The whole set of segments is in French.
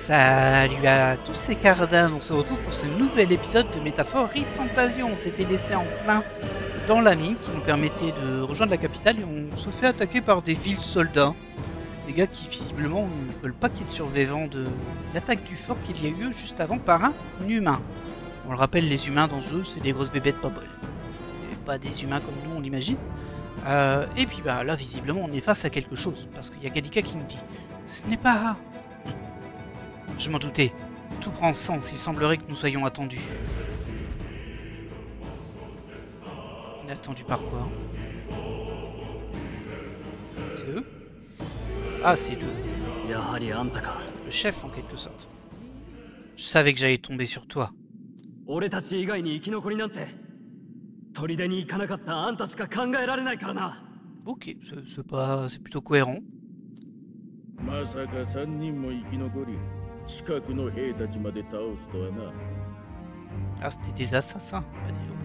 Salut à tous, c'est Cardan, on se retrouve pour ce nouvel épisode de Métaphore Fantasion. On s'était laissé en plein dans la mine qui nous permettait de rejoindre la capitale et on se fait attaquer par des villes soldats. Des gars qui visiblement ne veulent pas qu'il y ait de survivants de l'attaque du fort qu'il y a eu juste avant par un humain. On le rappelle, les humains dans ce jeu, c'est des grosses bébêtes pas bonnes. C'est pas des humains comme nous on l'imagine. Et puis bah là visiblement on est face à quelque chose parce qu'il y a Gallica qui nous dit « Ce n'est pas... » Je m'en doutais. Tout prend sens, il semblerait que nous soyons attendus. On est attendu par quoi? C'est eux? Ah, c'est le chef en quelque sorte. Je savais que j'allais tomber sur toi. Ok, c'est plutôt cohérent. Ah, c'était des assassins. Bah, dis donc.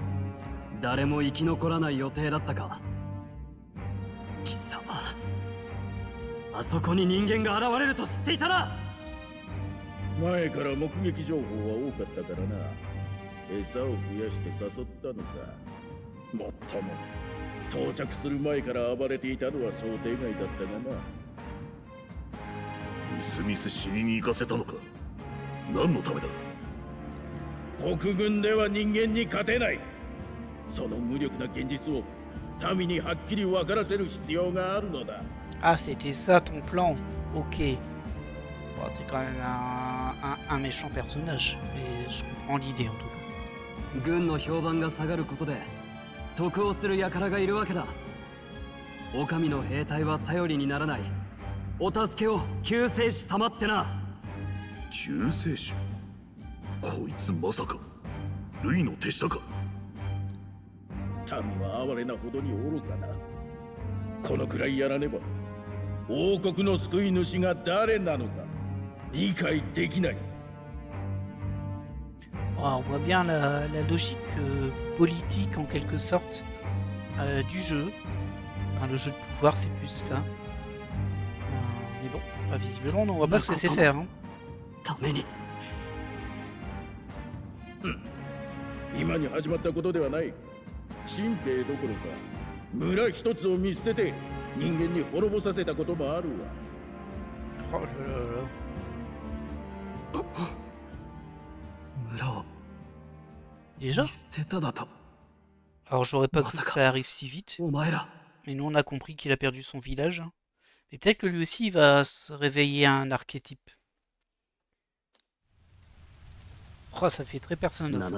Ah, c'était ça ton plan. Ok. Bon, t'es quand même un méchant personnage, mais je comprends l'idée en tout cas. On voit bien la logique politique en quelque sorte du jeu. Enfin, le jeu de pouvoir c'est plus ça. Mais bon, visiblement on va pas se laisser faire. Hein. Oh là là. Déjà? Alors j'aurais pas cru que ça arrive si vite. Mais nous on a compris qu'il a perdu son village. Mais peut-être que lui aussi il va se réveiller à un archétype. Oh, ça fait très personnel. Ça,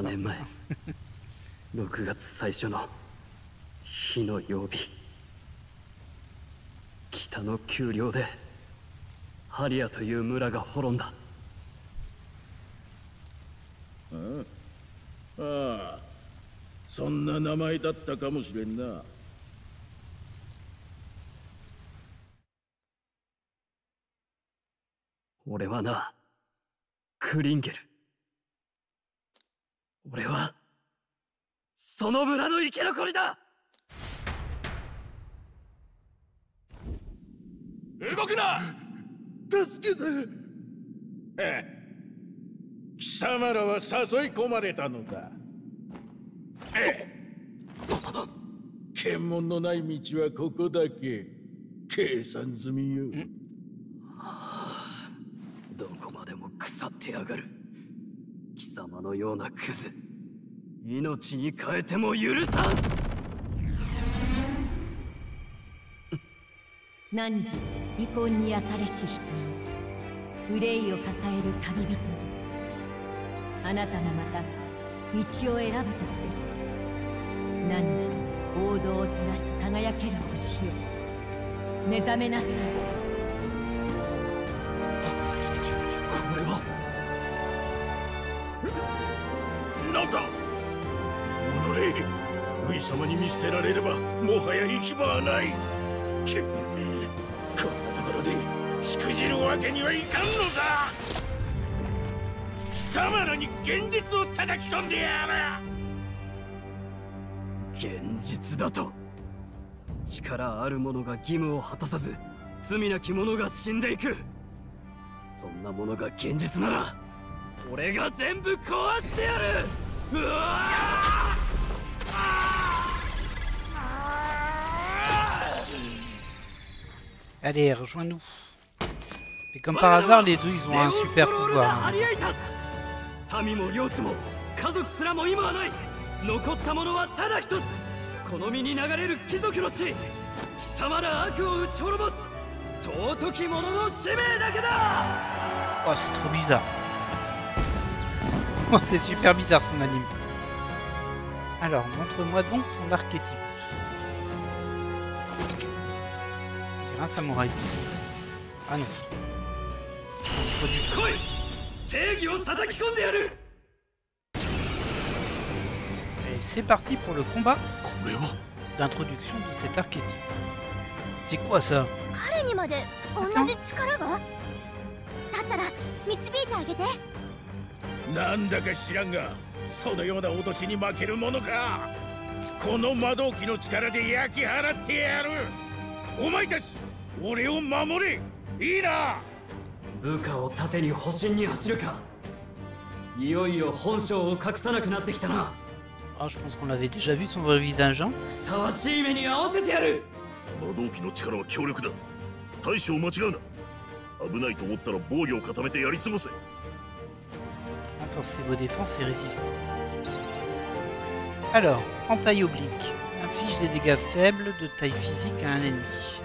そんなものが現実なら俺が全部壊してやる。うわAllez, rejoins-nous. Mais comme par hasard, les deux, ils ont un super pouvoir. 民も領地も家族すらも今はない。残ったものはただ一つ。この身に流れる貴族の血。貴様ら悪を打ち滅ぼす尊き者の使命だけだ。 Oh, c'est trop bizarre. Oh, c'est super bizarre son anime. Alors, montre-moi donc ton archétype. On dirait un samouraï. Ah non. Et c'est parti pour le combat d'introduction de cet archétype. C'est quoi ça? Ah, je pense qu'on l'avait déjà vu son vrai visage, hein. Renforcez vos défenses et résistez. Alors, entaille oblique. Inflige des dégâts faibles de taille physique à un ennemi.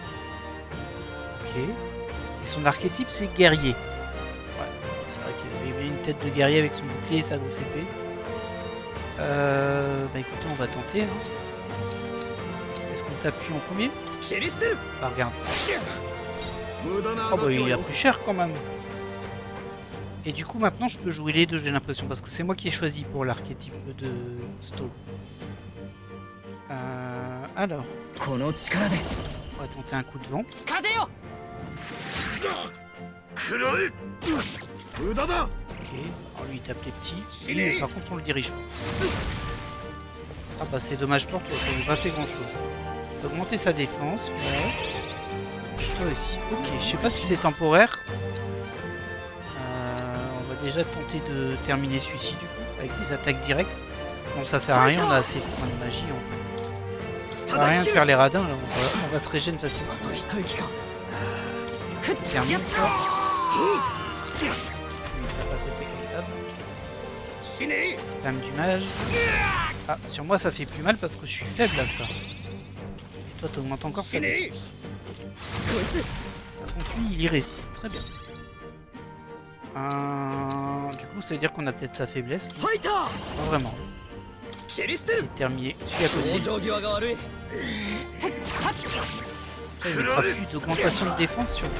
Ok. Et son archétype, c'est guerrier. Ouais, c'est vrai qu'il avait une tête de guerrier avec son bouclier et sa grosse épée. Bah écoutez, on va tenter. Hein. Est-ce qu'on t'appuie en premier? Bah regarde. Oh bah il a pris cher quand même. Et du coup maintenant je peux jouer les deux, j'ai l'impression, parce que c'est moi qui ai choisi pour l'archétype de Stall. Alors. On va tenter un coup de vent. Ok, alors lui il tape les petits. Et par contre on le dirige pas. Ah bah c'est dommage pour toi, ça n'a pas fait grand chose. T'as augmenté sa défense, ouais. Toi aussi, ok, je sais pas si c'est temporaire. On va déjà tenter de terminer celui-ci du coup, avec des attaques directes. Bon ça sert à rien, on a assez de points de magie en fait. Ça sert à rien de faire les radins, là, on va se régénérer facilement. Termine ça. Lame du mage. Ah, sur moi ça fait plus mal parce que je suis faible à ça. Et toi t'augmentes encore sa défense. Par contre lui il y résiste, très bien. Du coup ça veut dire qu'on a peut-être sa faiblesse. Pas vraiment. C'est terminé. Celui à côté. Ça, il mettra plus d'augmentation de défense sur lui.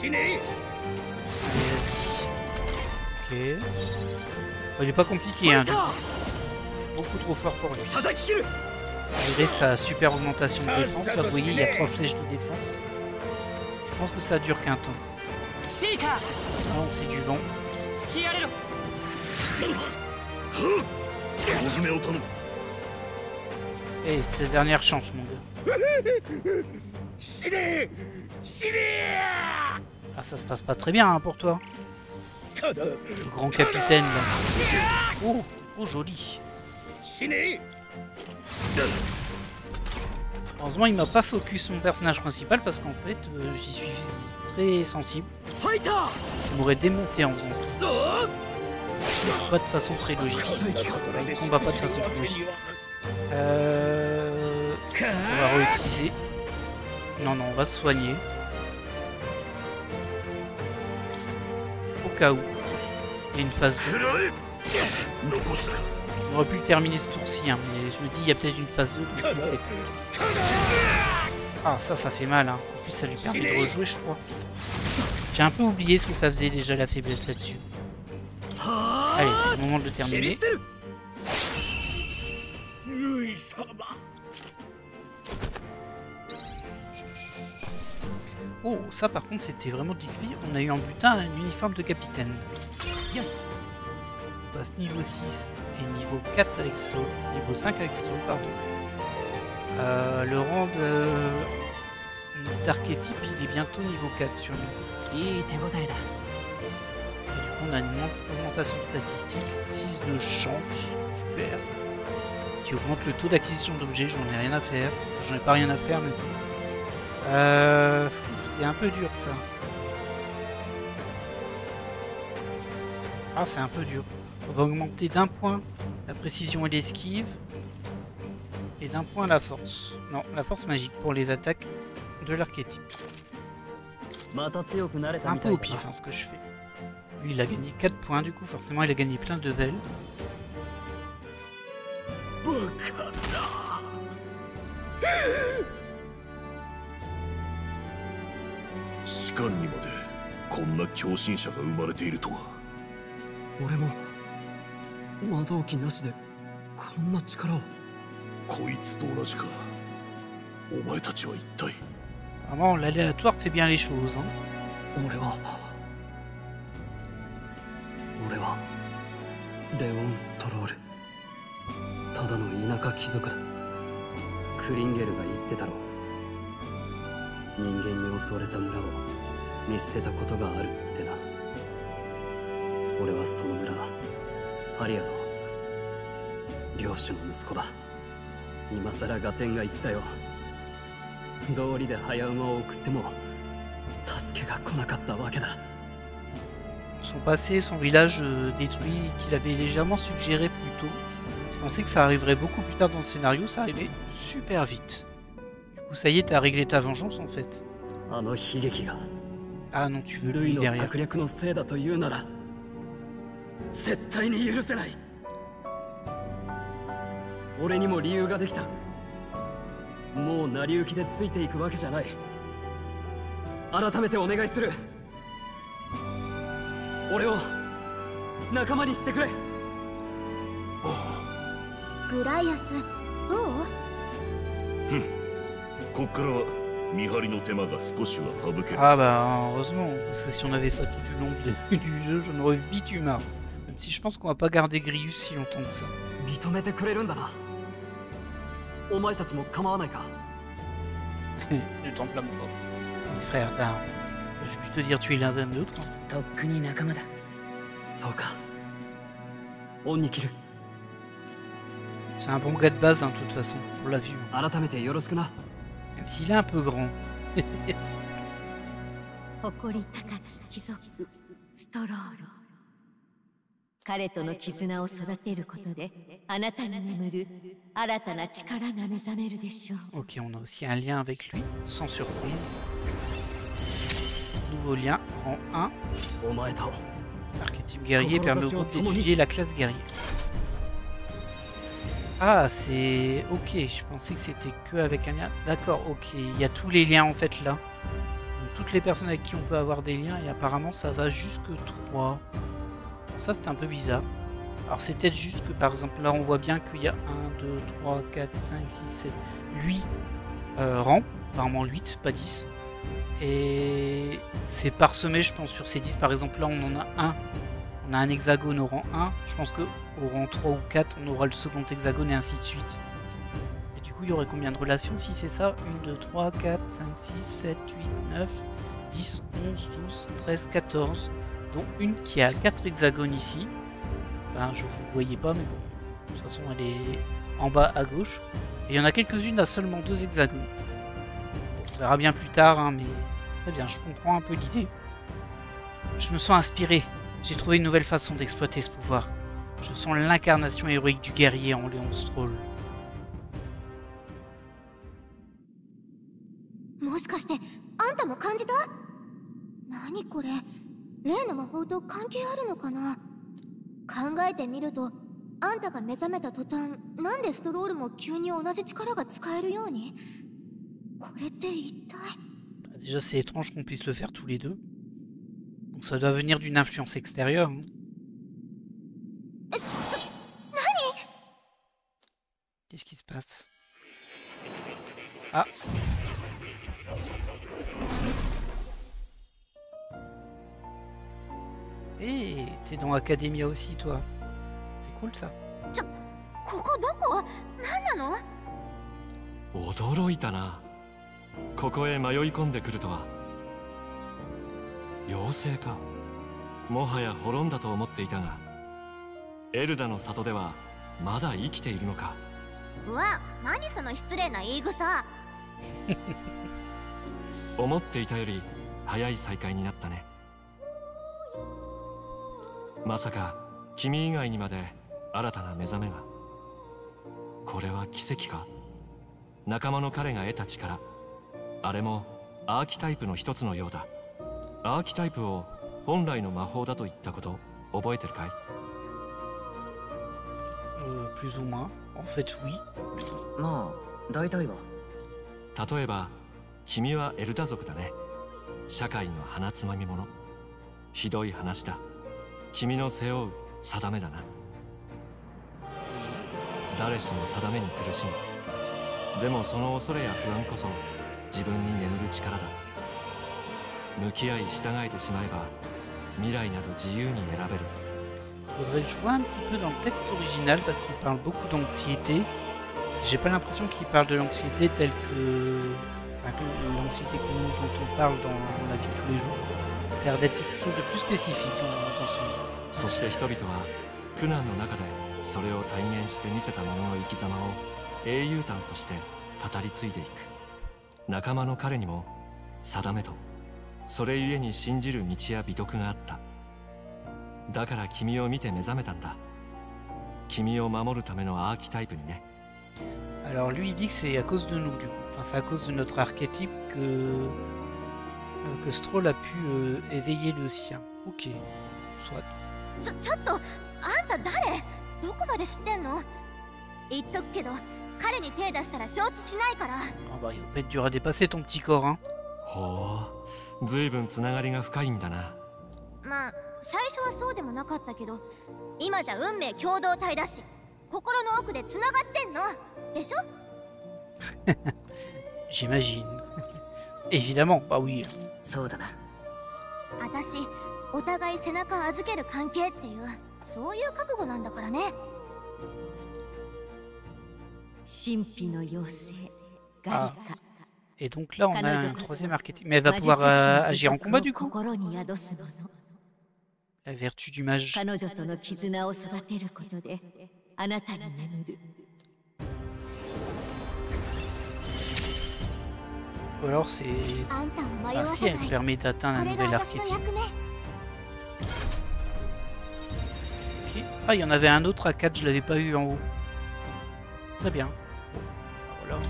Allez, vas-y. Ok. Bon, il est pas compliqué, hein, du coup. Beaucoup trop fort pour lui. Malgré sa super augmentation de défense, là vous voyez il y a 3 flèches de défense. Je pense que ça dure qu'un temps. Non, c'est du vent. Et c'était la dernière chance mon gars. Ah ça se passe pas très bien hein, pour toi. Le grand capitaine là. Oh, oh joli. Heureusement il m'a pas focus mon personnage principal parce qu'en fait j'y suis très sensible. Il m'aurait démonté en faisant ça. Pas de façon très logique. Il combat pas de façon très logique. On va réutiliser. Non, non, on va se soigner. Au cas où. Il y a une phase 2. On aurait pu le terminer ce tour-ci, hein, mais je me dis il y a peut-être une phase 2. Donc je sais plus. Ah, ça fait mal. Hein. En plus, ça lui permet de rejouer, je crois. J'ai un peu oublié ce que ça faisait déjà la faiblesse là-dessus. Allez, c'est le moment de le terminer. Oh, ça par contre c'était vraiment de l'XP. On a eu en butin un uniforme de capitaine. Yes. On passe niveau 6 et niveau 4 avec Stall. Niveau 5 avec Stall, pardon. Le rang de d'archétype, il est bientôt niveau 4 sur lui. いい手応えだ。 Et du coup, on a une augmentation statistique, 6 de chance, super. Qui augmente le taux d'acquisition d'objets, j'en ai rien à faire. J'en ai pas rien à faire, mais c'est un peu dur ça. Ah, c'est un peu dur. On va augmenter d'1 point la précision et l'esquive. Et d'1 point la force. Non, la force magique pour les attaques de l'archétype. また強くなれた Un みた peu い au だ pif な。 hein, ce que je fais. Lui il a gagné 4 points du coup, forcément il a gagné plein de vel. バカな。士官にまでこんな狂信者が生まれているとは。俺も魔導機なしでこんな力を。こいつと同じか。お前たちは一体。 Vraiment l'aléatoire fait bien les choses. Hein. 俺はレオン・ストロール。ただの田舎貴族だ。クリンゲルが言ってたろ。人間に襲われた村を見捨てたことがあるってな。俺はその村、ハリアの領主の息子だ。今さら合点が言ったよ。道理で早馬を送っても助けが来なかったわけだ。 Son passé, son village détruit qu'il avait légèrement suggéré plus tôt. Je pensais que ça arriverait beaucoup plus tard dans le scénario, ça arrivait super vite. Du coup ça y est, t'as réglé ta vengeance en fait. あの悲劇が Ah non, tu veux ル lui イの derrière. 策略のせいだというなら絶対に許せない。俺にも理由ができた。もう成り行きでついていくわけじゃない。改めてお願いする。俺を仲間にしてくれ。グライアス、どう？こっからは見張りの手間が少しは省ける。 Ah bah heureusement, parce que si on avait ça tout du long du jeu, j'en aurais vite eu marre. Même si je pense qu'on va pas garder Grius si longtemps que ça. 認めてくれるんだな。お前たちも構わないか。 Ne t'enflamme pas. Frère d'armes. Je vais plutôt dire tu es l'un d'un autre. とっくに仲間だ。そうか。恩に切る。 C'est un bon gars de base, hein, de toute façon. On l'a vu. 改めてよろしくな。 Même s'il est un peu grand. 誇り高き貴族ストロール。彼との絆を育てることで、あなたに眠る新たな力が目覚めるでしょう。 Ok, on a aussi un lien avec lui, sans surprise. Nouveau lien, rang 1. お前と Archétype guerrier permet au groupe d'étudier la classe guerrier. Ah, c'est... Ok, je pensais que c'était que avec un lien. D'accord, ok, il y a tous les liens en fait là. Donc, toutes les personnes avec qui on peut avoir des liens, et apparemment ça va jusque 3. Ça c'est un peu bizarre. Alors c'est peut-être juste que par exemple là on voit bien qu'il y a 1, 2, 3, 4, 5, 6, 7, 8 rangs. Apparemment 8, pas 10. Et c'est parsemé je pense sur ces 10. Par exemple là on en a un. On a un hexagone au rang 1. Je pense qu'au rang 3 ou 4 on aura le second hexagone et ainsi de suite. Et du coup il y aurait combien de relations si c'est ça? 1, 2, 3, 4, 5, 6, 7, 8, 9, 10, 11, 12, 13, 14. Dont une qui a 4 hexagones ici. Enfin, je vous voyais pas, mais bon. De toute façon, elle est en bas à gauche. Et il y en a quelques-unes à seulement 2 hexagones. On verra bien plus tard, hein, mais très bien, je comprends un peu l'idée. Je me sens inspiré. J'ai trouvé une nouvelle façon d'exploiter ce pouvoir. Je sens l'incarnation héroïque du guerrier en Léon Stroll. もしかしてあんたも感じた？何これ？例の魔法と関係あるのかな？考えてみると、あんたが目覚めた途端、なんでストロールも急に同じ力が使えるように？これって一体？ Déjà, c'est étrange qu'on puisse le faire tous les deux. Donc ça doit venir d'une influence extérieure. Hein. Qu'est-ce qui se passe? Ah. Hé, t'es dans Academia aussi, toi. C'est cool, ça. ここどこ？何なの？驚いたな。ここへ迷い込んでくるとは。妖精か。もはや滅んだと思っていたが、エルダの里ではまだ生きているのか。うわ、何その失礼な言い草。思っていたより早い再会になったね。まさか君以外にまで新たな目覚めが。これは奇跡か。仲間の彼が得た力、あれもアーキタイプの一つのようだ。アーキタイプを本来の魔法だと言ったこと覚えてるかい？ Plus ou moins. En fait, oui. まあ大体は。例えば君はエルダ族だね。社会の鼻つまみ者。ひどい話だ。君の背負う定めだな。誰しも定めに苦しむ。でもその恐れや不安こそ自分に眠る力だ。向き合い従えてしまえば未来など自由に選べる。Faudrait le jouer un petit peu dans le texte original parce qu'il parle beaucoup d'anxiété. J'ai pas l'impression qu'il parle de l'anxiété telle que, enfin, que l'anxiété dont on parle dans la vie de tous les jours. Ça a l'air d'être quelque chose de plus spécifique dans ce livre. そして人々は苦難の中でそれを体現して見せた者の生き様を英雄譚として語り継いでいく。仲間の彼にも定めとそれゆえに信じる道や美徳があった。だから君を見て目覚めたんだ。君を守るためのアーキタイプにね。Alors lui il dit que c'est à cause de nous du coup. Enfin c'est à cause de notre archétype que Stroll a pu éveiller le sien. Ok, soit. ちょっと、あんた誰？どこまで知ってんの？言っとくけど、彼に手出したら承知しないから。Ah bah il va pas être dur à dépasser ton petit corps hein. ほう、ずいぶんつながりが深いんだな。まあ最初はそうでもなかったけど、今じゃ運命共同体だし、心の奥でつながってんのでしょ？ J'imagine. Évidemment, bah oui. そうだな。私、お互い背中預ける関係っていう、そういう覚悟なんだからね。神秘の妖精ガリカ。 Et donc là on a un troisième archétype. Mais elle va pouvoir agir en combat du coup. La vertu du mage. 彼女との絆を育てることであなたに眠る。 Ou alors c'est... Ah si, elle permet d'atteindre un nouvel archétype. Ok. Ah, il y en avait un autre à 4, je l'avais pas eu en haut. Très bien. Voilà.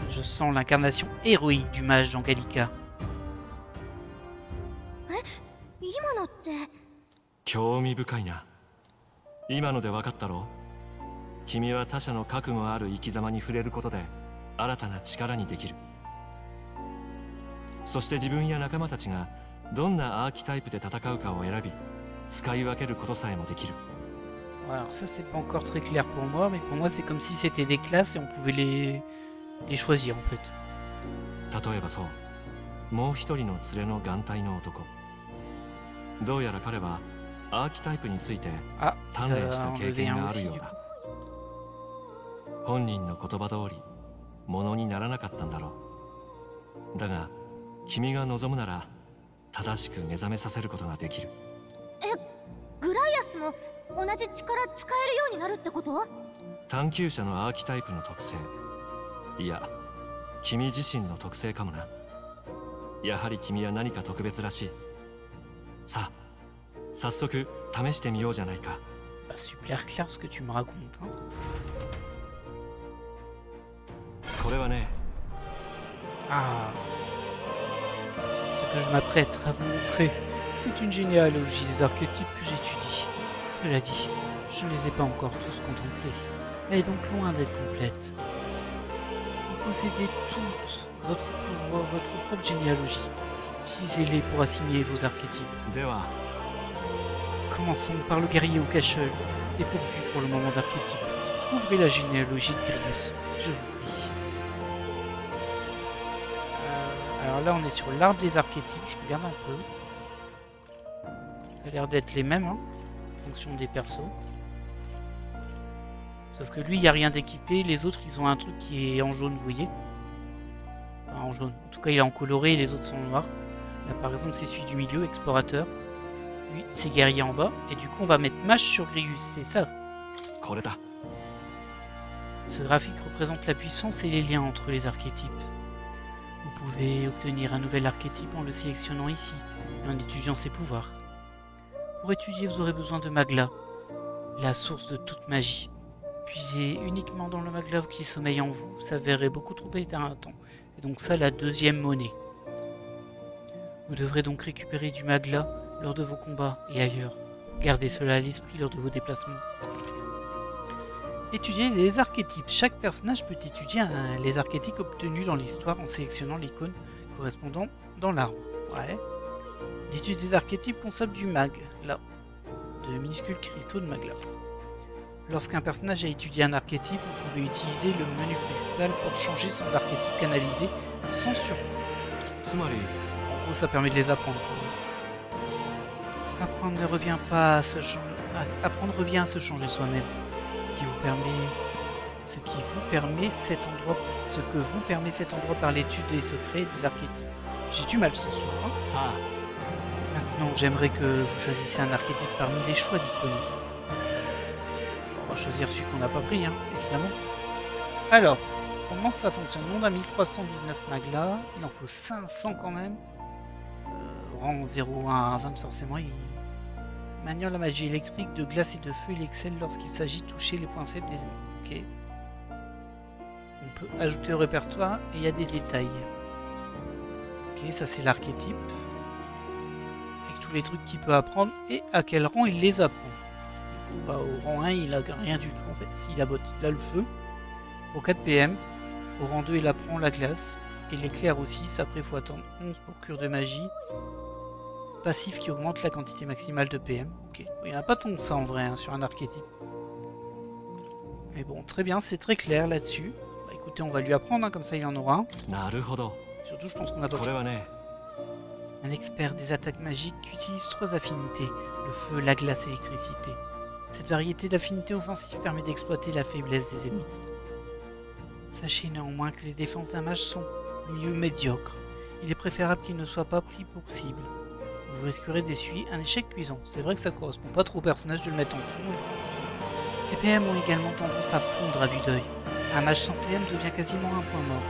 Je sens l'incarnation héroïque du mage dans Gallica. 今のって。興味深いな。今ので分かったろう。君は他者の覚悟ある生き様に触れることで新たな力にできる。そして自分や仲間たちがどんなアーキタイプで戦うかを選び使い分けることさえもできる。Alors ça c'est pas encore très clair pour moi, mais pour moi c'est comme si c'était des classes et on pouvait les choisir en fait. 例えばそう、もう一人の連れの眼帯の男。どうやら彼はアーキタイプについて鍛錬した経験があるようだ。本人の言葉通りものにならなかったんだろう。だが君が望むなら正しく目覚めさせることができる。グライアスも同じ力使えるようになるってこと？探求者のアーキタイプの特性、いや君自身の特性かもな。やはり君は何か特別らしい。さあ早速試してみようじゃないか。Super clair ce que tu me racontes. これはね。Ah. Ce que je m'apprête à vous montrer, c'est une généalogie des archétypes que j'étudie. Cela dit, je ne les ai pas encore tous contemplés. Elle est donc loin d'être complète. Vous possédez toutes votre propre généalogie. Utilisez-les pour assimiler vos archétypes. Commençons par le guerrier au cachol, dépourvu pour le moment d'archétype. Ouvrez la généalogie de Grius, je vous prie. Alors là on est sur l'arbre des archétypes, je regarde un peu. Ça a l'air d'être les mêmes, hein, en fonction des persos. Sauf que lui il n'y a rien d'équipé, les autres ils ont un truc qui est en jaune, vous voyez. en jaune. En tout cas, il est en coloré et les autres sont noirs. Là, par exemple, c'est celui du milieu, explorateur. Lui, c'est guerrier en bas. Et du coup, on va mettre mage sur Grius, c'est ça. これだ Ce graphique représente la puissance et les liens entre les archétypes. Vous pouvez obtenir un nouvel archétype en le sélectionnant ici et en étudiant ses pouvoirs. Pour étudier, vous aurez besoin de Magla, la source de toute magie. Puisez uniquement dans le Magla qui sommeille en vous, s'avérait beaucoup trop éteint. Et donc ça, la deuxième monnaie. Vous devrez donc récupérer du Magla lors de vos combats et ailleurs. Gardez cela à l'esprit lors de vos déplacements. Étudier les archétypes. Chaque personnage peut étudier les archétypes obtenus dans l'histoire en sélectionnant l'icône correspondant dans l'arbre. Ouais. L'étude des archétypes consomme du mag, là, de minuscules cristaux de magla. Lorsqu'un personnage a étudié un archétype, vous pouvez utiliser le menu principal pour changer son archétype canalisé sans surcoût. En gros, ça permet de les apprendre. Apprendre revient à se changer soi-même. Ce que vous permet cet endroit par l'étude des secrets des archétypes. J'ai du mal ce soir. Hein. Ça. Maintenant, j'aimerais que vous choisissiez un archétype parmi les choix disponibles. On va choisir celui qu'on n'a pas pris, hein, évidemment. Alors, comment ça fonctionne? On a 1319 magla, il en faut 500 quand même. Rang 0, 1 à 20 forcément, il manière la magie électrique de glace et de feu, il excelle lorsqu'il s'agit de toucher les points faibles des ennemis. Ok. On peut ajouter au répertoire et il y a des détails. Ok, ça c'est l'archétype. Avec tous les trucs qu'il peut apprendre et à quel rang il les apprend. Du coup, bah, au rang 1, il a rien du tout en fait. S'il a le feu. Au 4 PM. Au rang 2, il apprend la glace. Et l'éclair aussi. Après, il faut attendre 11 pour cure de magie. Passif qui augmente la quantité maximale de PM. Ok, il n'y en a pas tant que ça en vrai hein, sur un archétype. Mais bon, très bien, c'est très clair là-dessus. Bah, écoutez, on va lui apprendre, hein, comme ça il en aura un. Surtout, je pense qu'on a pas un expert des attaques magiques qui utilise 3 affinités, le feu, la glace et l'électricité. Cette variété d'affinités offensives permet d'exploiter la faiblesse des ennemis. Sachez néanmoins que les défenses d'un mage sont mieux médiocres. Il est préférable qu'il ne soit pas pris pour cible. Vous risquerez d'essuyer un échec cuisant. C'est vrai que ça correspond pas trop au personnage de le mettre en fond. Ces PM ont également tendance à fondre à vue d'œil. Un mage sans PM devient quasiment un point mort.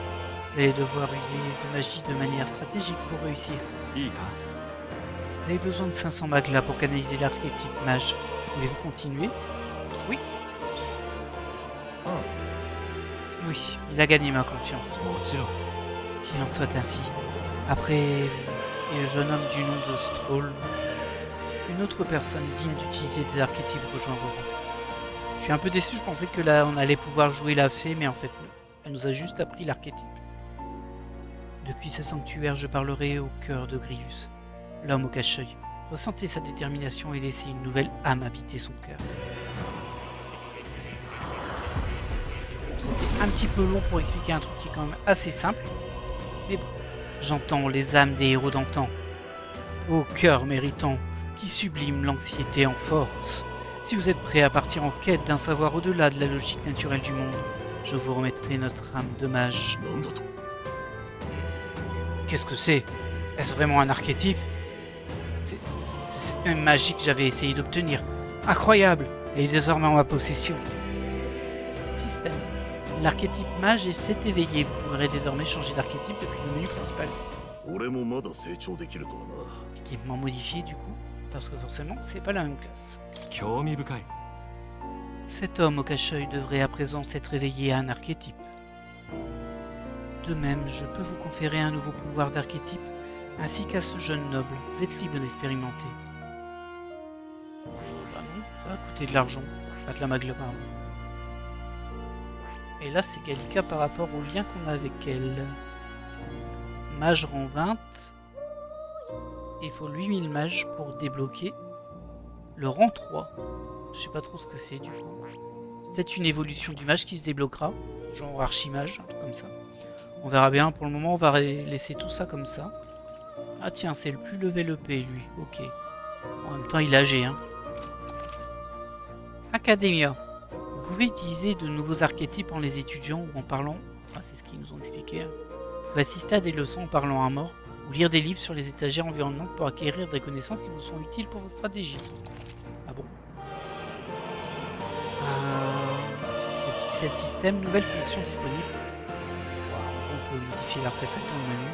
Vous allez devoir user de magie de manière stratégique pour réussir. Vous avez besoin de 500 magla pour canaliser l'archétype mage. Voulez-vous continuer? Oui. Oh. Oui, il a gagné ma confiance. Qu'il en soit ainsi. Après et le jeune homme du nom de Stroll, une autre personne digne d'utiliser des archétypes rejoint vos rangs. Je suis un peu déçu, je pensais que là on allait pouvoir jouer la fée, mais en fait non. Elle nous a juste appris l'archétype. Depuis ce sanctuaire, je parlerai au cœur de Grius, l'homme au cache-œil. Ressentez sa détermination et laissez une nouvelle âme habiter son cœur. C'était un petit peu long pour expliquer un truc qui est quand même assez simple, mais bon. J'entends les âmes des héros d'antan, ô cœur méritant, qui sublime l'anxiété en force. Si vous êtes prêt à partir en quête d'un savoir au-delà de la logique naturelle du monde, je vous remettrai notre âme de mage. Qu'est-ce que c'est? Est-ce vraiment un archétype? C'est cette même magie que j'avais essayé d'obtenir. Incroyable! Elle est désormais en ma possession. Système. L'archétype mage s'est éveillé. Vous pourrez désormais changer d'archétype depuis le menu principal. Équipement modifié du coup, parce que forcément c'est pas la même classe. Cet homme au cache-œil devrait à présent s'être éveillé à un archétype. De même, je peux vous conférer un nouveau pouvoir d'archétype, ainsi qu'à ce jeune noble. Vous êtes libre d'expérimenter. Bah non, ça va coûter de l'argent. Pas de la magla, pardon. Et là, c'est Gallica par rapport au lien qu'on a avec elle. Mage rang 20. Il faut 8000 mages pour débloquer le rang 3. Je sais pas trop ce que c'est du coup. C'est peut-être une évolution du mage qui se débloquera. Genre archimage, un truc comme ça. On verra bien. Pour le moment, on va laisser tout ça comme ça. Ah tiens, c'est le plus level EP lui. Ok. En même temps, il est âgé. Hein. Academia. Vous pouvez utiliser de nouveaux archétypes en les étudiant ou en parlant. Enfin, c'est ce qu'ils nous ont expliqué. Hein. Vous pouvez assister à des leçons en parlant à mort ou lire des livres sur les étagères environnantes pour acquérir des connaissances qui vous sont utiles pour vos stratégies. Ah bon? C'est le système, nouvelle fonction disponible. On peut modifier l'artefact dans le menu.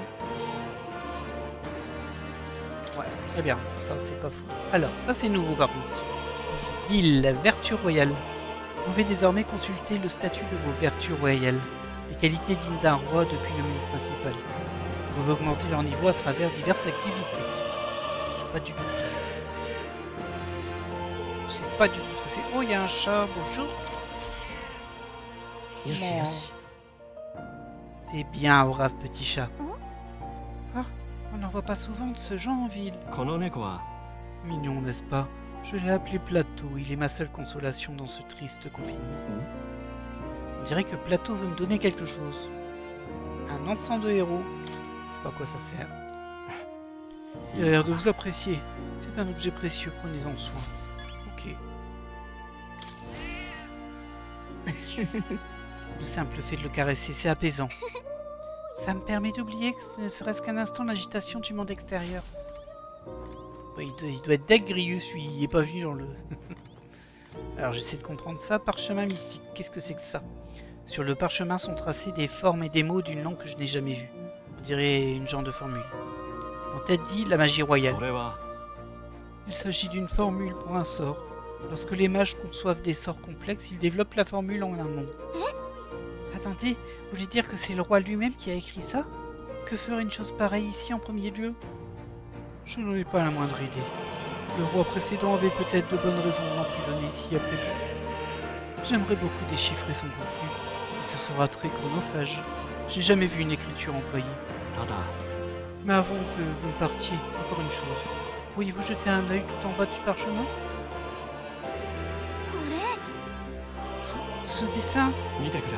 Ouais, très bien, ça c'est pas fou. Alors, ça c'est nouveau par contre. Ville, la vertu royale. Vous pouvez désormais consulter le statut de vos vertus royales. Les qualités dignes d'un roi depuis le menu principal. Vous pouvez augmenter leur niveau à travers diverses activités. Je sais pas du tout ce que c'est. Je sais pas du tout ce que c'est. Oh, il y a un chat, bonjour. Yoshi. C'est bien, brave petit chat. Ah, on n'en voit pas souvent de ce genre en ville. この猫は Mignon, n'est-ce pas? Je l'ai appelé Plateau, il est ma seule consolation dans ce triste confinement. On dirait que Plateau veut me donner quelque chose. Un encens de héros. Je sais pas à quoi ça sert. Il a l'air de vous apprécier. C'est un objet précieux, prenez-en soin. Ok. Le simple fait de le caresser, c'est apaisant. Ça me permet d'oublier, ne serait-ce qu'un instant, l'agitation du monde extérieur. Ouais, il doit être deck Grius, lui, il est pas venu dans le... Alors j'essaie de comprendre ça. Parchemin mystique, qu'est-ce que c'est que ça? Sur le parchemin sont tracés des formes et des mots d'une langue que je n'ai jamais vue. On dirait une genre de formule. En tête dit la magie royale. それは Il s'agit d'une formule pour un sort. Lorsque les mages conçoivent des sorts complexes, ils développent la formule en amont. Attendez, vous voulez dire que c'est le roi lui-même qui a écrit ça? Que ferait une chose pareille ici en premier lieu? Je n'en ai pas la moindre idée. Le roi précédent avait peut-être de bonnes raisons de l'emprisonner ici après tout. J'aimerais beaucoup déchiffrer son contenu, mais ce sera très chronophage. J'ai jamais vu une écriture employée. ただ Mais avant que vous ne partiez, encore une chose. Pourriez-vous jeter un œil tout en bas du parchemin? これ Ce dessin? 見てくれ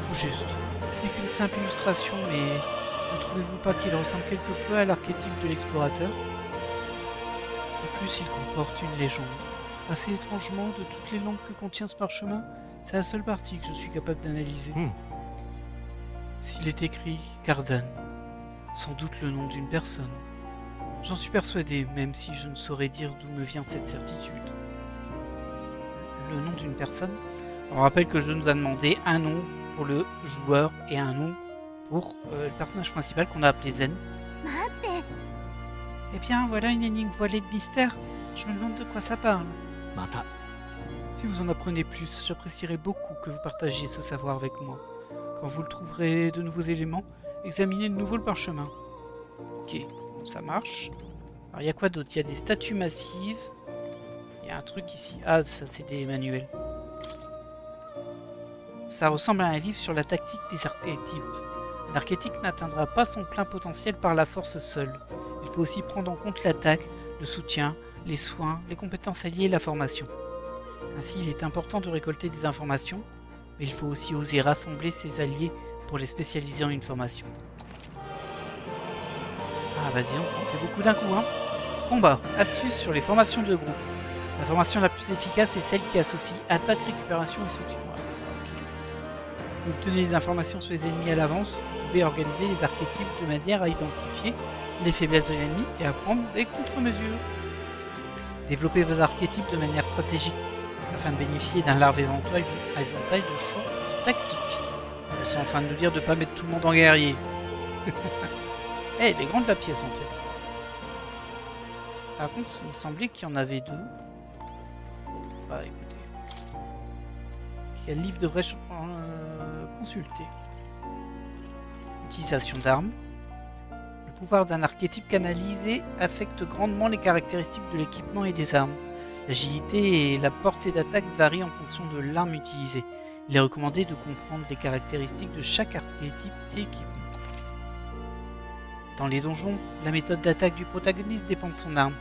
Tout juste. Ce n'est qu'une simple illustration, mais ne trouvez-vous pas qu'il ressemble quelque peu à l'archétype de l'explorateur? De plus, il comporte une légende. Assez étrangement, de toutes les langues que contient ce parchemin, c'est la seule partie que je suis capable d'analyser. S'il est écrit Cardan, sans doute le nom d'une personne. J'en suis persuadé, même si je ne saurais dire d'où me vient cette certitude. Le nom d'une personne? On rappelle que je nous a demandé un nom pour le joueur et un nom pour le personnage principal qu'on a appelé Zen. 待って Eh bien, voilà une énigme voilée de mystère. Je me demande de quoi ça parle. また Si vous en apprenez plus, j'apprécierais beaucoup que vous partagiez ce savoir avec moi. Quand vous le trouverez de nouveaux éléments, examinez de nouveau le parchemin. Ok, bon, ça marche. Alors, il y a quoi d'autre? Il y a des statues massives. Il y a un truc ici. Ah, ça, c'est des manuels. Ça ressemble à un livre sur la tactique des archétypes. L'archétype n'atteindra pas son plein potentiel par la force seule. Il faut aussi prendre en compte l'attaque, le soutien, les soins, les compétences alliées et la formation. Ainsi, il est important de récolter des informations, mais il faut aussi oser rassembler ses alliés pour les spécialiser en une formation. Ah bah dis donc, ça en fait beaucoup d'un coup, hein. Combat, astuce sur les formations de groupe. La formation la plus efficace est celle qui associe attaque, récupération et soutien. Voilà. Ok. Pour obtenir des informations sur les ennemis à l'avance, vous pouvez organiser les archétypes de manière à identifier les faiblesses de l'ennemi et à prendre des contre-mesures. Développez vos archétypes de manière stratégique afin de bénéficier d'un large éventail de choix tactiques. Ils sont en train de nous dire de ne pas mettre tout le monde en guerrier. Eh, elle est grande la pièce en fait. Par contre, il me semblait qu'il y en avait deux. Bah écoutez. Quel livre devrais-je consulter? Utilisation d'armes. Le pouvoir d'un archétype canalisé affecte grandement les caractéristiques de l'équipement et des armes. L'agilité et la portée d'attaque varient en fonction de l'arme utilisée. Il est recommandé de comprendre les caractéristiques de chaque archétype et équipement. Dans les donjons, la méthode d'attaque du protagoniste dépend de son arme.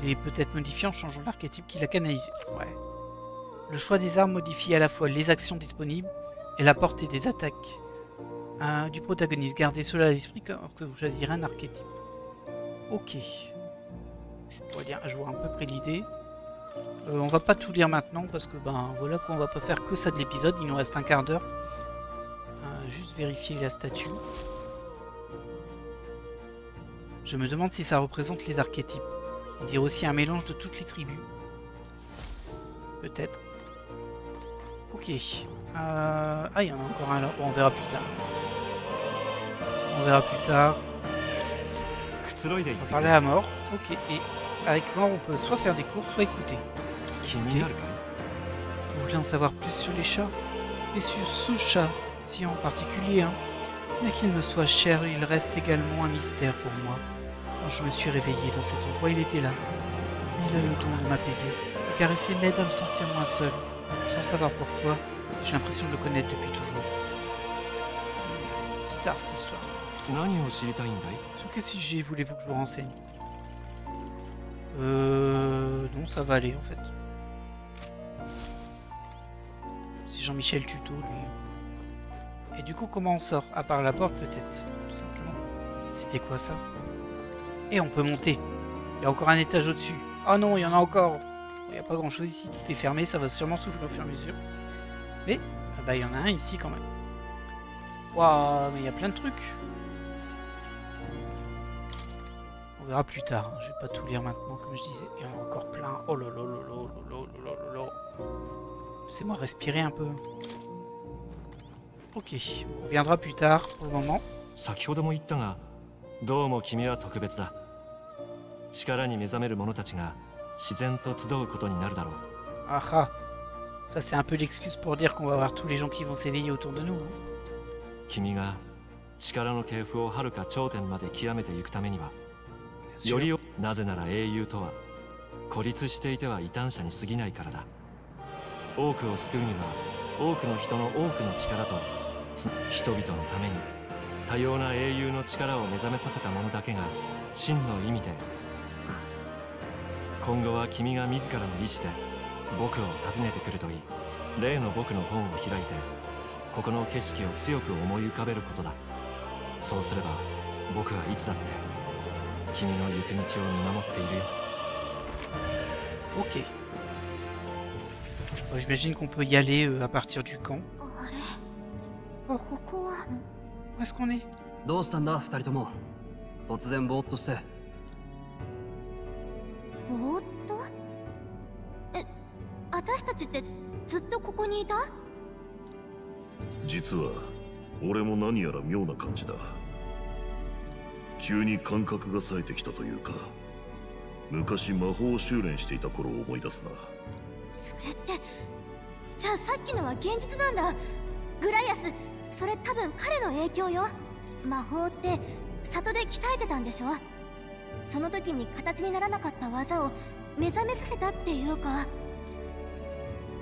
Il est peut-être modifié en changeant l'archétype qu'il a canalisé. Ouais. Le choix des armes modifie à la fois les actions disponibles et la portée des attaques du protagoniste. Gardez cela à l'esprit quand vous choisirez un archétype. Ok. Je vois à peu près l'idée. On va pas tout lire maintenant parce que ben voilà qu'on va pas faire que ça de l'épisode. Il nous reste un quart d'heure. Juste vérifier la statue. Je me demande si ça représente les archétypes. On dirait aussi un mélange de toutes les tribus. Peut-être. Ok. Ah, il y en a encore un là. Bon, on verra plus tard. On verra plus tard. On va parler à mort. Ok. Et avec mort, on peut soit faire des courses, soit écouter. Okay. Vous voulez en savoir plus sur les chats? Et sur ce chat, si en particulier, hein. Bien qu'il me soit cher, il reste également un mystère pour moi. Quand je me suis réveillé dans cet endroit, il était là. Il a le don de m'apaiser. Le caresser m'aide à me sentir moins seul. Sans savoir pourquoi, j'ai l'impression de le connaître depuis toujours. Bizarre cette histoire. Sur quel sujet voulez-vous que je vous renseigne? Non, ça va aller en fait. C'est Jean-Michel Tuto, lui. Et du coup, comment on sort? À part la porte, peut-être, tout simplement. C'était quoi ça? Et on peut monter. Il y a encore un étage au-dessus. Oh non, il y en a encore. Il n'y a pas grand-chose ici. Tout est fermé, ça va sûrement s'ouvrir au fur et à mesure. Mais, bah, il y en a un ici quand même. Waouh, mais il y a plein de trucs. On verra plus tard. Hein. Je vais pas tout lire maintenant, comme je disais. Il y en a encore plein. Oh là là là là là là là là. Laissez-moi respirer un peu. Ok, on reviendra plus tard pour le moment. Ah ah. Ça c'est un peu l'excuse pour dire qu'on va avoir tous les gens qui vont s'éveiller autour de nous. Hein. Ok. Bon, j'imagine qu'on peut y aller à partir du camp. Où est-ce qu'on est?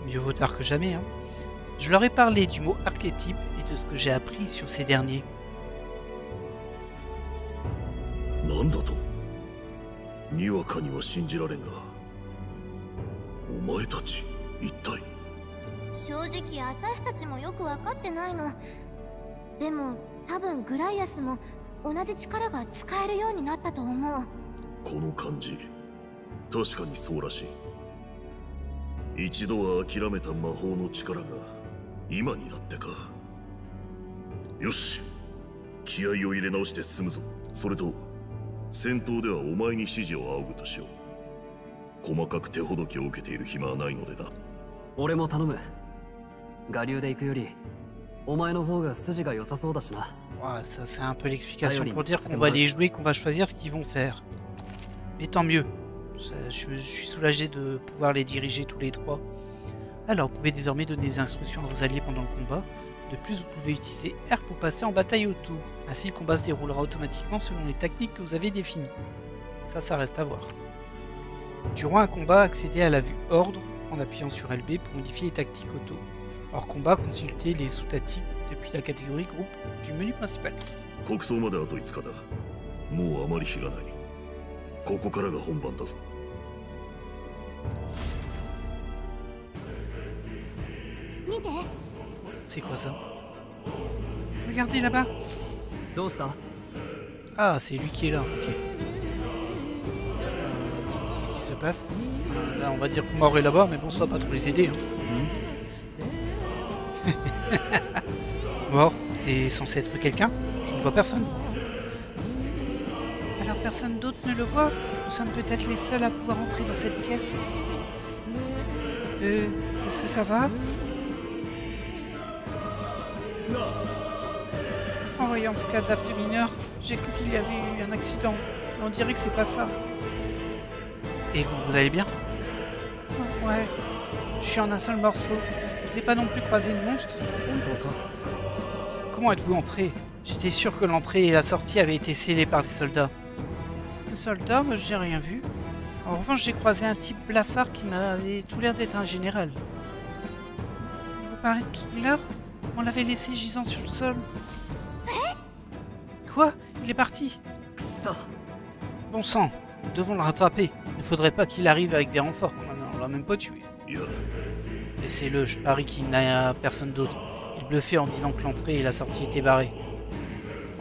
Mieux vaut tard que jamais, hein. Je leur ai parlé du mot archétype et de ce que j'ai appris sur ces derniers. Wow, ça c'est un peu l'explication pour dire qu'on va les jouer, qu'on va choisir ce qu'ils vont faire. Mais tant mieux. Je suis soulagé de pouvoir les diriger tous les trois. Alors, vous pouvez désormais donner des instructions à vos alliés pendant le combat. De plus, vous pouvez utiliser R pour passer en bataille auto. Ainsi, le combat se déroulera automatiquement selon les techniques que vous avez définies. Ça reste à voir. Durant un combat, accédez à la vue Ordre en appuyant sur LB pour modifier les tactiques auto. Hors combat, consultez les sous-tactiques depuis la catégorie groupe du menu principal. C'est quoi ça? Regardez là-bas. Ah, c'est lui qui est là, ok. Qu'est-ce qui se passe? Là, on va dire que Mort est là-bas, mais bon, ça va pas trop les aider. Hein. Mort, c'est censé être quelqu'un? Je ne vois personne. Alors personne d'autre ne le voit? Nous sommes peut-être les seuls à pouvoir entrer dans cette pièce. Est-ce que ça va? En voyant ce cadavre de mineur, j'ai cru qu'il y avait eu un accident. Mais on dirait que c'est pas ça. Et vous allez bien? Oh, ouais. Je suis en un seul morceau. Je n'ai pas non plus croisé de monstre. Comment êtes-vous entré? J'étais sûr que l'entrée et la sortie avaient été scellées par les soldats. Les soldats? Moi, j'ai rien vu. En revanche, j'ai croisé un type blafard qui m'avait tout l'air d'être un général. Vous parlez de Kingler? On l'avait laissé gisant sur le sol. Quoi? Il est parti. Bon sang, nous devons le rattraper. Il ne faudrait pas qu'il arrive avec des renforts. On l'a même pas tué. Laissez-le, je parie qu'il n'a personne d'autre. Il bluffait en disant que l'entrée et la sortie étaient barrées.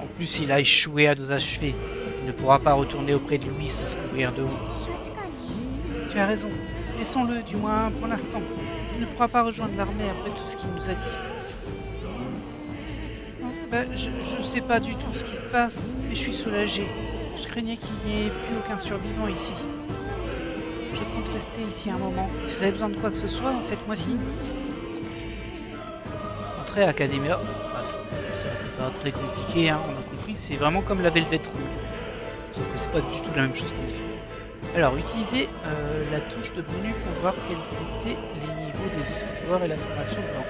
En plus, il a échoué à nous achever. Il ne pourra pas retourner auprès de Louis sans se couvrir de honte. Tu as raison. Laissons-le, du moins pour l'instant. Il ne pourra pas rejoindre l'armée après tout ce qu'il nous a dit. Je sais pas du tout ce qui se passe, mais je suis soulagé. Je craignais qu'il n'y ait plus aucun survivant ici. Je compte rester ici un moment. Si vous avez besoin de quoi que ce soit, faites-moi signe. Entrée à Academia. Bref, ça c'est pas très compliqué, hein, on a compris. C'est vraiment comme la Velvet Room. Sauf que c'est pas du tout la même chose qu'on a fait. Alors, utilisez la touche de menu pour voir quels étaient les niveaux des autres joueurs et la formation de blanc.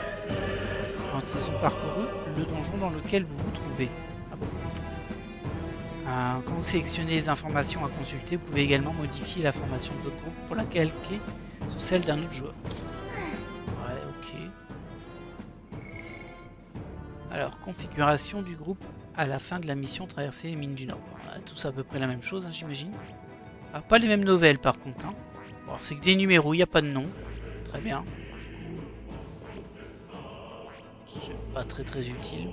Quand ils ont parcouru le donjon dans lequel vous vous trouvez. Ah bon. Quand vous sélectionnez les informations à consulter, vous pouvez également modifier la formation de votre groupe pour la calquer sur celle d'un autre joueur. Ouais, ok. Alors, configuration du groupe à la fin de la mission traverser les mines du Nord. Voilà, tout à peu près la même chose, hein, j'imagine. Alors, pas les mêmes nouvelles par contre. Hein. Bon, c'est que des numéros, il n'y a pas de nom. Très bien. C'est pas très utile.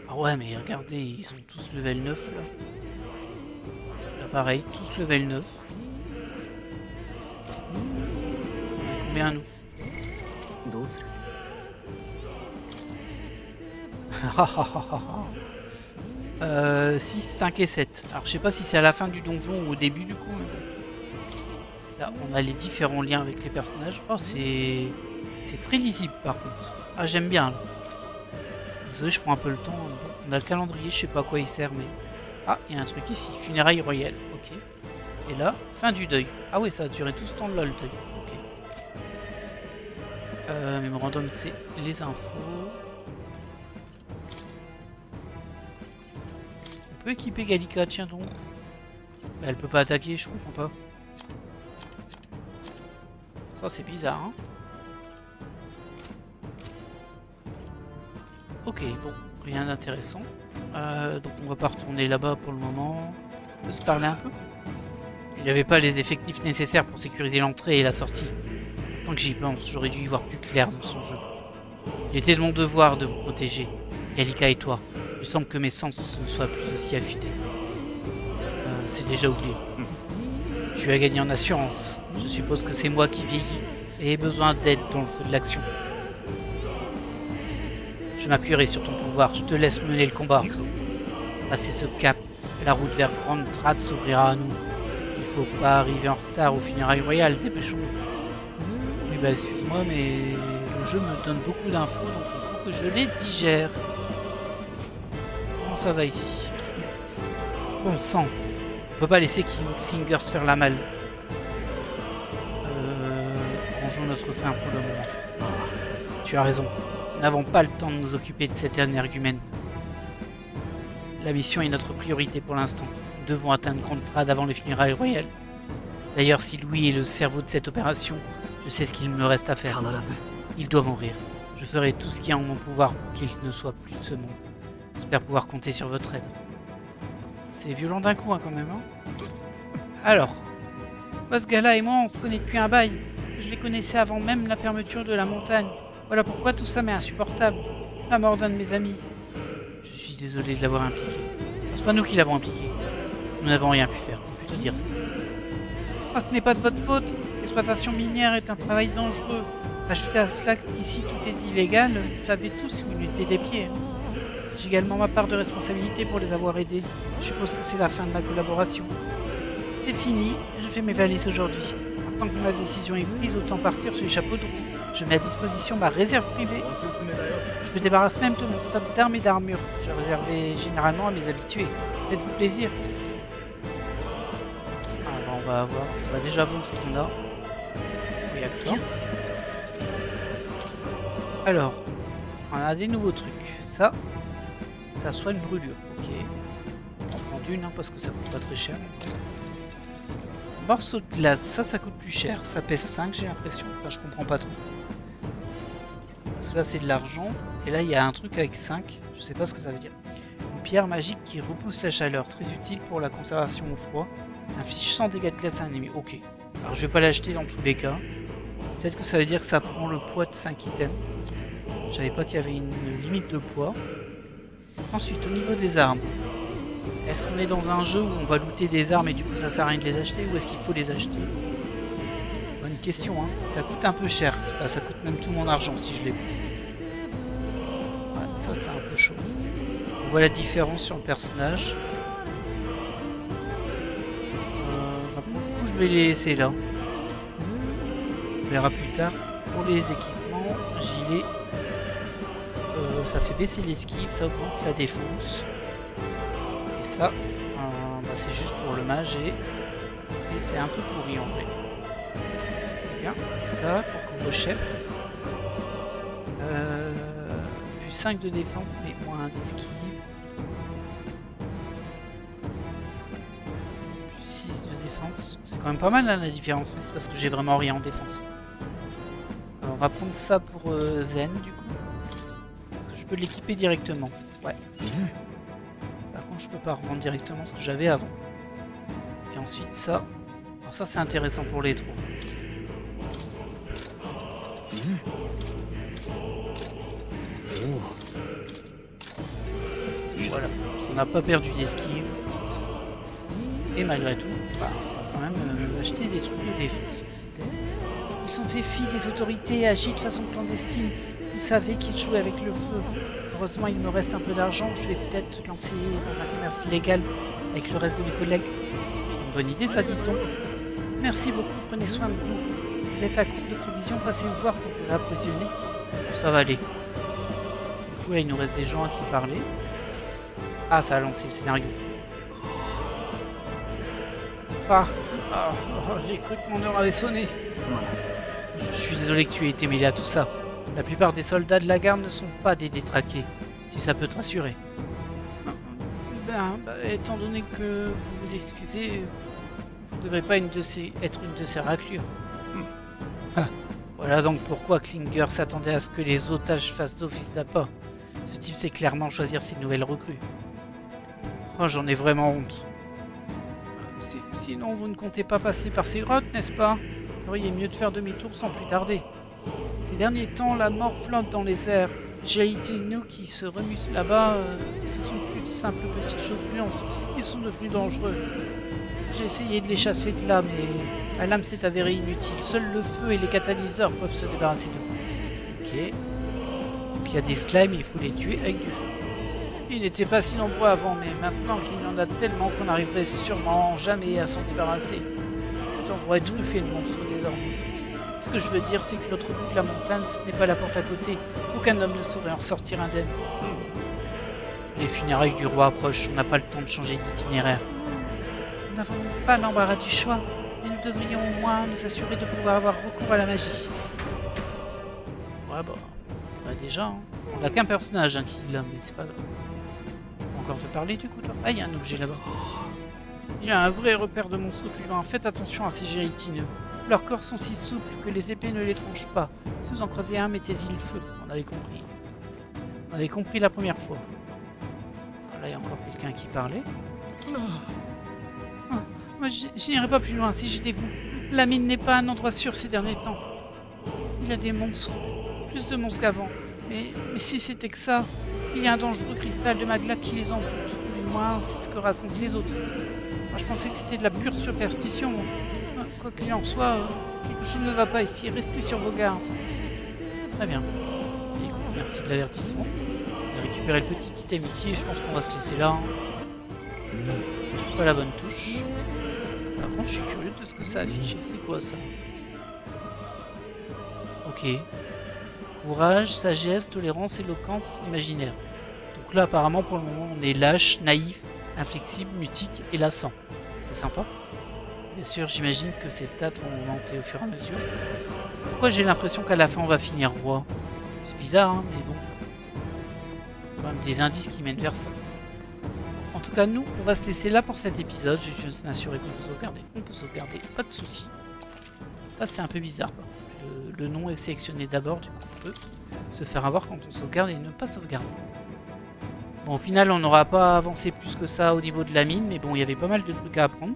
Ah ouais, mais regardez, ils sont tous level 9 là. Là pareil, tous level 9. On est combien nous? 6, 5 et 7. Alors je sais pas si c'est à la fin du donjon ou au début du coup. Là on a les différents liens avec les personnages. Oh c'est très lisible par contre. Ah j'aime bien là. Désolé je prends un peu le temps. On a le calendrier, je sais pas à quoi il sert mais... Ah il y a un truc ici, funérailles royales. Ok. Et là, fin du deuil. Ah ouais ça a duré tout ce temps là le deuil. Ok. Mémorandum c'est les infos. On peut équiper Gallica, tiens donc. Elle peut pas attaquer, je comprends pas. Ça c'est bizarre hein. Ok, bon, rien d'intéressant. Donc on va pas retourner là-bas pour le moment. On peut se parler un peu. Il n'y avait pas les effectifs nécessaires pour sécuriser l'entrée et la sortie. Tant que j'y pense, j'aurais dû y voir plus clair dans son jeu. Il était de mon devoir de vous protéger, Gallica et toi. Il semble que mes sens ne soient plus aussi affûtés. C'est déjà oublié. Tu as gagné en assurance. Je suppose que c'est moi qui vieillis et ai besoin d'aide dans le feu de l'action. Je m'appuierai sur ton pouvoir, je te laisse mener le combat. Passer ce cap, la route vers Grande Trade s'ouvrira à nous. Il faut pas arriver en retard au funérailles royales, dépêchons-nous. Oui bah excuse-moi mais le jeu me donne beaucoup d'infos donc il faut que je les digère. Comment ça va ici? Bon sang, on peut pas laisser Klinger se faire la malle. Rangeons notre fin pour le moment. Tu as raison. Nous n'avons pas le temps de nous occuper de cette énergumène. La mission est notre priorité pour l'instant. Nous devons atteindre Grande Trade avant les funérailles royales. D'ailleurs, si Louis est le cerveau de cette opération, je sais ce qu'il me reste à faire. Il doit mourir. Je ferai tout ce qui est en mon pouvoir pour qu'il ne soit plus de ce monde. J'espère pouvoir compter sur votre aide. C'est violent d'un coup, hein, quand même. Hein. Alors, ce gars-là et moi, on se connaît depuis un bail. Je les connaissais avant même la fermeture de la montagne. Voilà pourquoi tout ça m'est insupportable. La mort d'un de mes amis. Je suis désolé de l'avoir impliqué. C'est pas nous qui l'avons impliqué. Nous n'avons rien pu faire, on peut te dire ça. Oh, ce n'est pas de votre faute. L'exploitation minière est un travail dangereux. Ajoutez à cela qu'ici tout est illégal, vous savez tous où vous mettez les pieds. J'ai également ma part de responsabilité pour les avoir aidés. Je suppose que c'est la fin de ma collaboration. C'est fini, je fais mes valises aujourd'hui. Maintenant que ma décision est prise, autant partir sur les chapeaux de roue. Je mets à disposition ma réserve privée. Je me débarrasse même de mon stock d'armes et d'armures. Je réservais généralement à mes habitués. Faites-vous plaisir. Alors on va voir. On va déjà voir ce qu'on a. Il n'y a que ça. Alors, on a des nouveaux trucs. Ça soigne brûlure. Ok. On prend d'une parce que ça coûte pas très cher. Morceau de glace, ça coûte plus cher. Ça pèse 5, j'ai l'impression. Enfin, je comprends pas trop. Parce que là, c'est de l'argent. Et là, il y a un truc avec 5. Je sais pas ce que ça veut dire. Une pierre magique qui repousse la chaleur. Très utile pour la conservation au froid. Inflige 100 dégâts de glace à un ennemi. Ok. Alors, je vais pas l'acheter dans tous les cas. Peut-être que ça veut dire que ça prend le poids de 5 items. Je savais pas qu'il y avait une limite de poids. Ensuite, au niveau des armes. Est-ce qu'on est dans un jeu où on va looter des armes et du coup ça sert à rien de les acheter, ou est-ce qu'il faut les acheter? Bonne question, hein. Ça coûte un peu cher. Enfin, ça coûte même tout mon argent si je les prends. Ouais, ça c'est un peu chaud. On voit la différence sur le personnage. Pour le coup, je vais les laisser là. On verra plus tard. Pour les équipements, gilet. Ça fait baisser l'esquive, ça augmente la défense. Et ça, bah c'est juste pour le mage et c'est un peu pourri en vrai. Très bien. Et ça, pour couvre-chef. Plus 5 de défense, mais moins d'esquive. Plus 6 de défense. C'est quand même pas mal hein, la différence, mais c'est parce que j'ai vraiment rien en défense. Alors, on va prendre ça pour Zen du coup. Je peux l'équiper directement. Ouais. Par contre, je peux pas revendre directement ce que j'avais avant. Et ensuite, ça. Alors, ça, c'est intéressant pour les trois. Voilà. On n'a pas perdu d'esquive. Et malgré tout, bah, on va quand même acheter des trucs de défense. Ils sont fait fi des autorités et agissent de façon clandestine. Vous savez qu'il jouait avec le feu. Heureusement, il me reste un peu d'argent. Je vais peut-être lancer dans un commerce illégal avec le reste de mes collègues. C'est une bonne idée, ça, dites-donc. Merci beaucoup, prenez soin de vous. Vous êtes à court de provisions, passez vous voir pour vous réapprovisionner. Ça va aller. Du coup, là, il nous reste des gens à qui parler. Ah, ça a lancé le scénario. J'ai cru que mon heure avait sonné. Je suis désolé que tu aies été mêlé à tout ça. La plupart des soldats de la garde ne sont pas des détraqués, si ça peut te rassurer. Étant donné que vous vous excusez, vous ne devrez pas être une de ces raclures. Voilà donc pourquoi Klinger s'attendait à ce que les otages fassent d'office d'appât. Ce type sait clairement choisir ses nouvelles recrues. Oh, j'en ai vraiment honte. Sinon, vous ne comptez pas passer par ces grottes, n'est-ce pas? Vous feriez mieux de faire demi-tour sans plus tarder. Ces derniers temps, la mort flotte dans les airs. Jaitinu qui se remuent là-bas, ce ne sont plus de simples petites choses muantes. Ils sont devenus dangereux. J'ai essayé de les chasser de là, mais la lame s'est avérée inutile. Seul le feu et les catalyseurs peuvent se débarrasser de vous. Ok. Donc il y a des slimes, il faut les tuer avec du feu. Ils n'étaient pas si nombreux avant, mais maintenant qu'il y en a tellement qu'on n'arriverait sûrement jamais à s'en débarrasser. Cet endroit est truffé de monstres désormais. Ce que je veux dire, c'est que l'autre bout de la montagne, ce n'est pas la porte à côté. Aucun homme ne saurait en sortir indemne. Les funérailles du roi approchent, on n'a pas le temps de changer d'itinéraire. Nous n'avons pas l'embarras du choix, mais nous devrions au moins nous assurer de pouvoir avoir recours à la magie. Ouais, bah déjà, hein. On n'a qu'un personnage hein, qui l'a, mais c'est pas grave. On peut encore te parler du coup, toi? Ah, il y a un objet là-bas. Il y a un vrai repère de monstres plus loin. Faites attention à ces gélatineux. Leurs corps sont si souples que les épées ne les tranchent pas. Si vous en croisez un, mettez-y le feu. On avait compris. On avait compris la première fois. Là, il y a encore quelqu'un qui parlait. Moi, je n'irai pas plus loin si j'étais vous. La mine n'est pas un endroit sûr ces derniers temps. Il y a des monstres. Plus de monstres qu'avant. Mais si c'était que ça, il y a un dangereux cristal de magla qui les envoûte. Du moins, c'est ce que racontent les autres. Moi, je pensais que c'était de la pure superstition. Quoi qu'il en soit, quelque chose ne va pas ici. Restez sur vos gardes. Très bien. Et écoute, merci de l'avertissement. On a récupéré récupérer le petit item ici et je pense qu'on va se laisser là. Hein. C'est pas la bonne touche. Par contre, je suis curieux de ce que ça affiche. C'est quoi ça? Ok. Courage, sagesse, tolérance, éloquence, imaginaire. Donc là, apparemment, pour le moment, on est lâche, naïf, inflexible, mutique et lassant. C'est sympa. Bien sûr, j'imagine que ces stats vont augmenter au fur et à mesure. Pourquoi j'ai l'impression qu'à la fin, on va finir roi? C'est bizarre, hein, mais bon. Quand même des indices qui mènent vers ça. En tout cas, nous, on va se laisser là pour cet épisode. Je vais juste m'assurer qu'on peut sauvegarder. On peut sauvegarder, pas de soucis. Ça, c'est un peu bizarre. Le nom est sélectionné d'abord, du coup, on peut se faire avoir quand on sauvegarde et ne pas sauvegarder. Bon, au final, on n'aura pas avancé plus que ça au niveau de la mine, mais bon, il y avait pas mal de trucs à apprendre.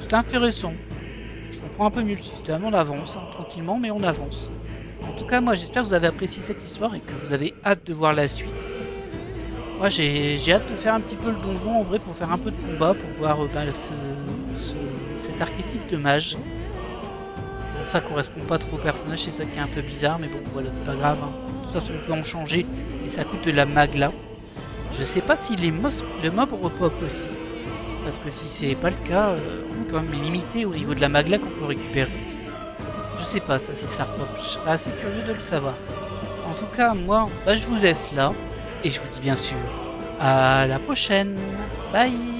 C'était intéressant. Je comprends un peu mieux le système, on avance, hein, tranquillement, mais on avance. En tout cas, moi, j'espère que vous avez apprécié cette histoire et que vous avez hâte de voir la suite. Moi, j'ai hâte de faire un petit peu le donjon, en vrai, pour faire un peu de combat, pour voir cet archétype de mage. Bon, ça correspond pas trop au personnage, c'est ça qui est un peu bizarre, mais bon, voilà, c'est pas grave. Hein. De toute façon, on peut en changer, et ça coûte de la magla. Je sais pas si le mob repop aussi. Parce que si c'est pas le cas, on est quand même limité au niveau de la magla qu'on peut récupérer. Je sais pas ça, si ça repop. Je serais assez curieux de le savoir. En tout cas, moi, bah, je vous laisse là. Et je vous dis bien sûr à la prochaine. Bye.